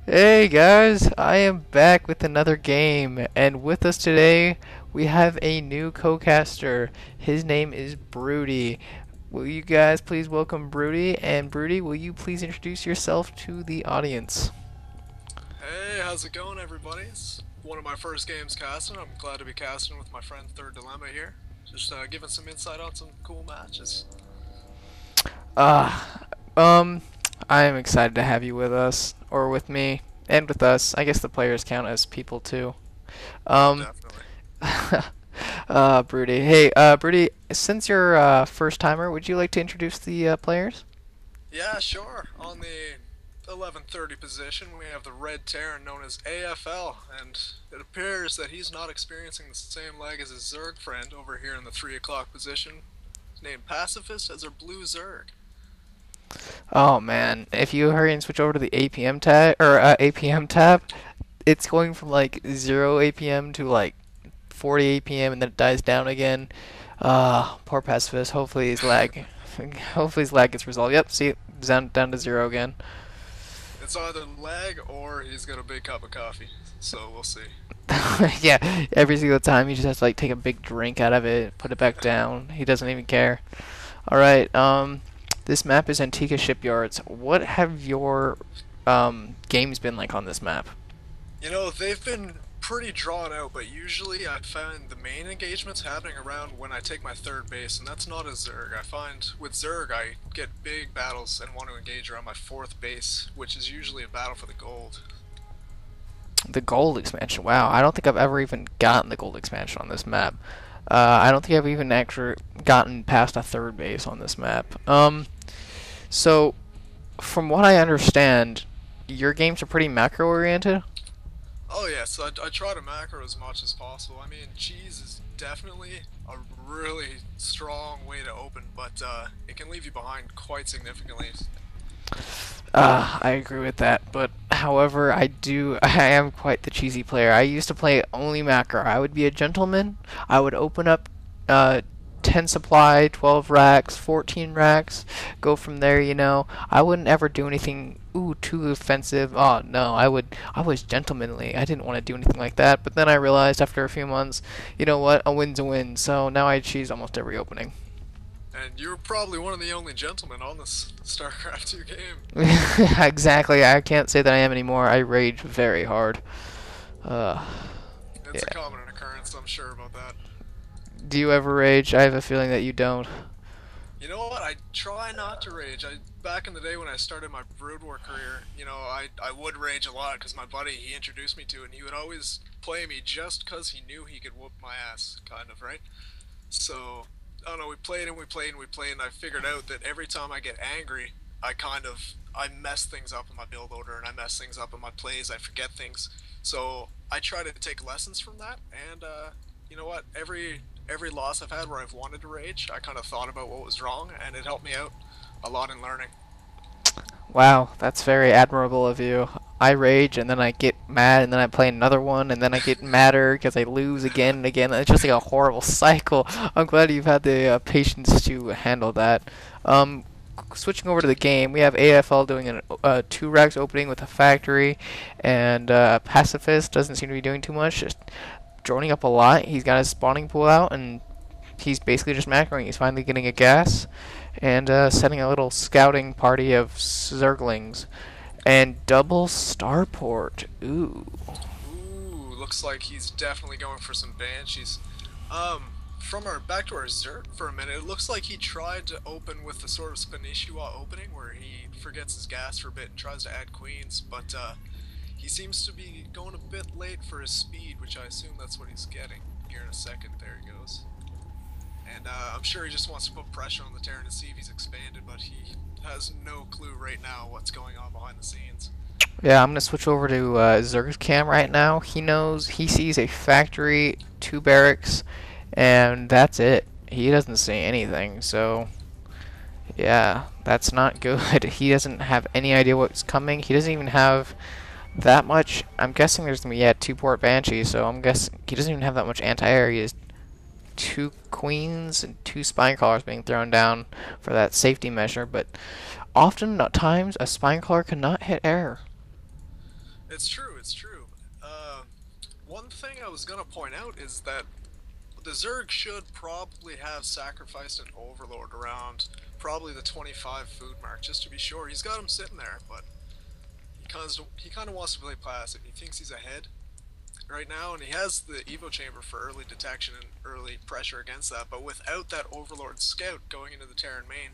Hey guys, I am back with another game, and with us today we have a new co-caster. His name is Broody. Will you guys please welcome Broody? And Broody, will you please introduce yourself to the audience? Hey, how's it going, everybody? It's one of my first games casting. I'm glad to be casting with my friend Third Dilemma here. Just giving some insight on some cool matches. Uh, um, I am excited to have you with us, or with me, and with us. I guess the players count as people too. Oh, Um, definitely. Broody. Hey, Broody, since you're a first timer, would you like to introduce the players? Yeah, sure. On the 11:30 position, we have the Red Terran known as AFL, and it appears that he's not experiencing the same lag as his Zerg friend over here in the 3 o'clock position. His name Pacisfist as our Blue Zerg. Oh man, if you hurry and switch over to the APM tab or APM tab, it's going from like 0 APM to like 40 APM and then it dies down again. Poor pacifist. Hopefully his lag gets resolved. Yep, see, down to 0 again. It's either lag or he's got a big cup of coffee, so we'll see. Yeah, every single time he just has to like take a big drink out of it, put it back down. He doesn't even care. All right, this map is Antigua Shipyards. What have your games been like on this map? They've been pretty drawn out, but usually I find the main engagements happening around when I take my third base, and that's not a Zerg. I find with Zerg I get big battles and want to engage around my fourth base, which is usually a battle for the gold. The gold expansion. Wow, I don't think I've ever even gotten the gold expansion on this map. I don't think I've even actually gotten past a third base on this map. So from what I understand, your games are pretty macro oriented. Oh yes, I try to macro as much as possible. I mean, cheese is definitely a really strong way to open, but it can leave you behind quite significantly. I agree with that, but however, I am quite the cheesy player. I used to play only macro. I would be a gentleman. I would open up, 10 supply, 12 racks, 14 racks, go from there, you know. I wouldn't ever do anything, too offensive. Oh, no, I was gentlemanly. I didn't want to do anything like that, but then I realized after a few months, you know what, a win's a win, so now I cheese almost every opening. And you're probably one of the only gentlemen on this StarCraft 2 game. Exactly. I can't say that I am anymore. I rage very hard. Uh, It's a yeah. common occurrence, I'm sure about that. Do you ever rage? I have a feeling that you don't. You know what? I try not to rage. Back in the day when I started my Brood War career, I would rage a lot because my buddy he introduced me to it, and he would always play me just because he knew he could whoop my ass, kind of, right? So I don't know. We played and we played and we played, and I figured out that every time I get angry, I mess things up in my build order and I mess things up in my plays. I forget things, so I try to take lessons from that. And you know what? Every loss I've had where I've wanted to rage, I kind of thought about what was wrong, and it helped me out a lot in learning. Wow, that's very admirable of you. I rage and then I get mad and then I play another one and then I get madder because I lose again and again. It's just like a horrible cycle. I'm glad you've had the patience to handle that. Um, Switching over to the game, we have AFL doing a 2 racks opening with a factory, and Pacifist doesn't seem to be doing too much, just droning up a lot. He's got his spawning pool out and he's basically just macroing. He's finally getting a gas and setting a little scouting party of Zerglings. And double starport. Ooh. Ooh, looks like he's definitely going for some banshees. From our back to our Zerg for a minute, it looks like he tried to open with the sort of Spanishiwa opening where he forgets his gas for a bit and tries to add queens, but he seems to be going a bit late for his speed, which I assume that's what he's getting. Here in a second, there he goes. And I'm sure he just wants to put pressure on the Terran to see if he's expanded, but he has no clue right now what's going on behind the scenes. Yeah, I'm gonna switch over to Zerg's cam right now. He sees a factory, 2 barracks, and that's it. He doesn't see anything, so yeah, that's not good. He doesn't have any idea what's coming. He doesn't even have that much. I'm guessing there's gonna be, yeah, 2 port Banshee, so I'm guessing he doesn't even have that much anti-air. He has 2 queens and 2 spine crawlers being thrown down for that safety measure, but often at times a spine crawler cannot hit air. It's true. It's true. Uh, One thing I was gonna point out is that the Zerg should probably have sacrificed an Overlord around probably the 25 food mark, just to be sure. He's got him sitting there, but he kind of wants to play passive. He thinks he's ahead right now, and he has the Evo Chamber for early detection and early pressure against that. But without that Overlord Scout going into the Terran main,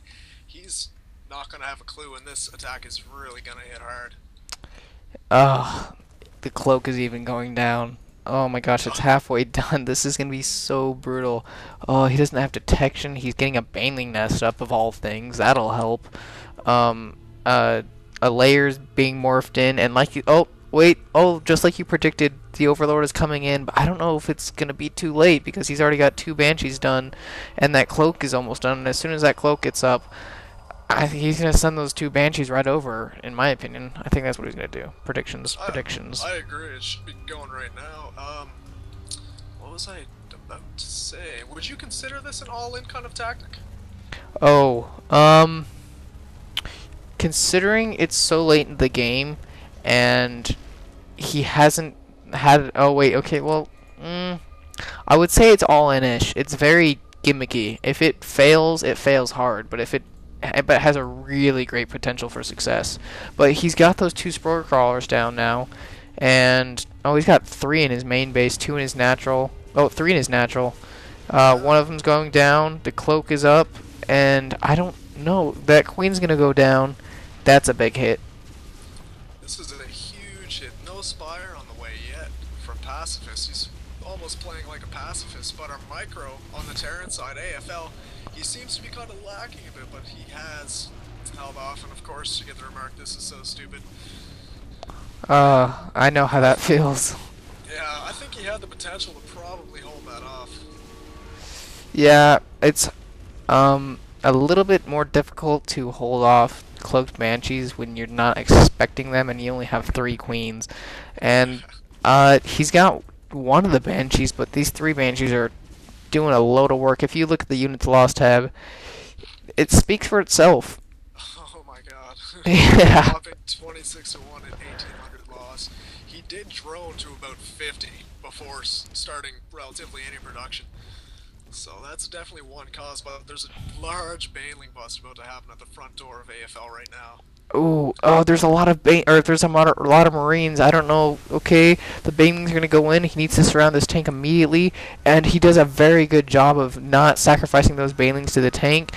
he's not going to have a clue, and this attack is really going to hit hard. Ugh, the cloak is even going down. Oh my gosh, it's halfway done. This is gonna be so brutal. Oh, he doesn't have detection. He's getting a baneling nest up of all things. That'll help. Um, uh, a layer's being morphed in, and like you, oh wait, oh just like you predicted, the Overlord is coming in. But I don't know if it's gonna be too late because he's already got two banshees done, and that cloak is almost done. And as soon as that cloak gets up, I think he's gonna send those two banshees right over. In my opinion, I think that's what he's gonna do. Predictions, I predictions. I agree. It should be going right now. What was I about to say? Would you consider this an all-in kind of tactic? Oh, considering it's so late in the game, and he hasn't had. Oh wait, okay, well, I would say it's all in-ish. It's very gimmicky. If it fails hard. But it has a really great potential for success. But he's got those two spore crawlers down now, and oh, he's got three in his main base, two in his natural. Oh, three in his natural. Yeah, One of them's going down. The cloak is up, and I don't know. That queen's gonna go down. That's a big hit. this is a huge hit. No Spire on the way yet from Pacifist. He's almost playing like a pacifist, but our micro on the Terran side, AFL, he seems to be kind of lacking a bit, but he has held off, and of course you get the remark, this is so stupid. I know how that feels. Yeah, I think he had the potential to probably hold that off. Yeah, it's a little bit more difficult to hold off cloaked banshees when you're not expecting them and you only have three queens. And he's got one of the banshees, but these three banshees are doing a load of work. If you look at the units lost tab, it speaks for itself. Oh my god. Yeah. Whopping 26 to 1 and 1800 loss. He did drone to about 50 before starting relatively any production. So that's definitely one cause, but there's a large baneling bust about to happen at the front door of AFL right now. Ooh, oh, there's a lot of there's a lot of Marines. I don't know. Okay, the Baneling's gonna go in. He needs to surround this tank immediately, and he does a very good job of not sacrificing those Banelings to the tank.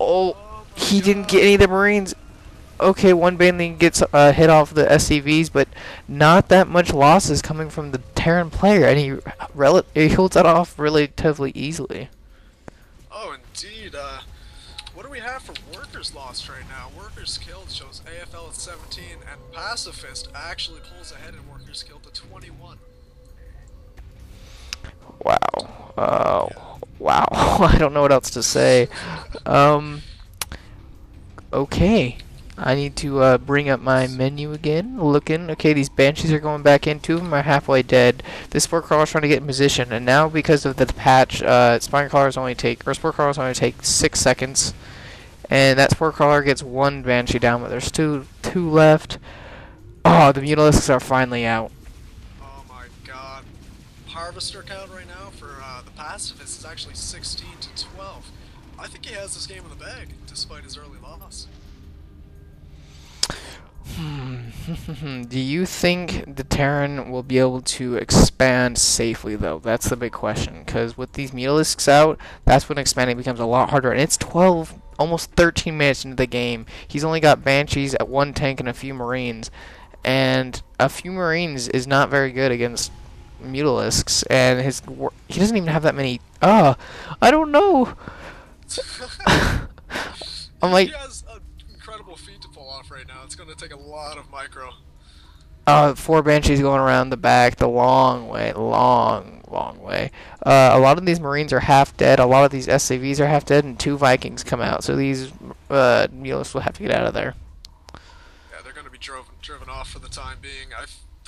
Oh, Oh my he didn't get god. any of the Marines. Okay, one Baneling gets hit off the SCVs, but not that much losses coming from the Terran player, and he holds that off relatively easily. Oh, indeed. What do we have for workers lost right now? Workers killed shows AFL at 17, and Pacifist actually pulls ahead in workers killed to 21. Wow. Yeah. Wow. I don't know what else to say. Um, okay. I need to bring up my menu again. Looking. Okay, these banshees are going back in. Two of them are halfway dead. This sport crawler is trying to get in position, and now because of the patch, sport crawlers only take 6 seconds, and that sport crawler gets one banshee down, but there's two left. Oh, the mutalisks are finally out. Oh my god. Harvester count right now for the Pacifist is actually 16 to 12. I think he has this game in the bag, despite his early loss. Do you think the Terran will be able to expand safely, though? That's the big question. Because with these Mutalisks out, that's when expanding becomes a lot harder. And it's 12, almost 13 minutes into the game. He's only got Banshees at one tank and a few Marines. And a few Marines is not very good against Mutalisks. And he doesn't even have that many. I don't know. I'm He like, has an incredible feat to pull off right now. It's going to take a lot of micro. four banshees going around the back the long way, long way. A lot of these Marines are half dead. A lot of these SCVs are half dead, and two Vikings come out. So these Mulists will have to get out of there. Yeah, they're going to be driven off for the time being.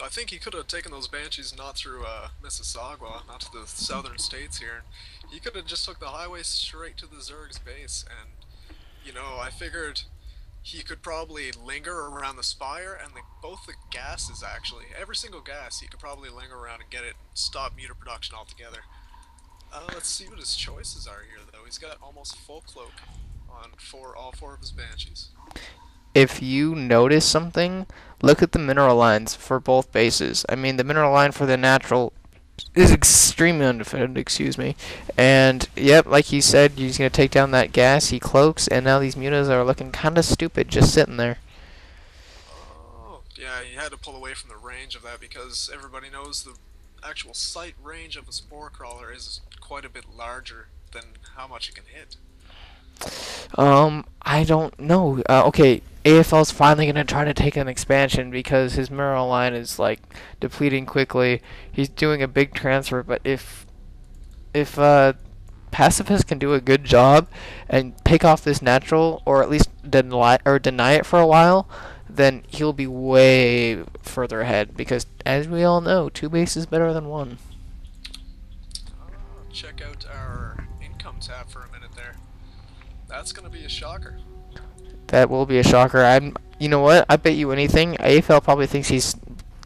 I think he could have taken those Banshees not through Mississauga, not to the southern states here. He could have just took the highway straight to the Zerg's base, and I figured he could probably linger around the spire and both the gases actually, every single gas, he could probably linger around and get it and stop meter production altogether. Let's see what his choices are here though. He's got almost full cloak on all four of his banshees. If you notice something, look at the mineral lines for both bases. I mean, the mineral line for the natural is extremely undefended, excuse me. And, yep, like he said, he's going to take down that gas, he cloaks, and now these mutas are looking kind of stupid just sitting there. Oh, yeah, he had to pull away from the range of that because everybody knows the actual sight range of a spore crawler is quite a bit larger than how much it can hit. I don't know. Okay, AFL's finally gonna try to take an expansion because his mineral line is like depleting quickly. He's doing a big transfer, but if Pacifist can do a good job and pick off this natural, or at least deny it for a while, then he'll be way further ahead. Because as we all know, two bases is better than one. Check out our income tab for a minute there. That's gonna be a shocker. That will be a shocker. You know what? I bet you anything. AFL probably thinks he's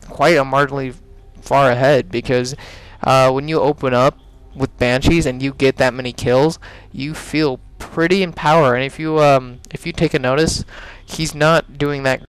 quite a marginally far ahead because when you open up with banshees and you get that many kills, you feel pretty in power. And if you take a notice, he's not doing that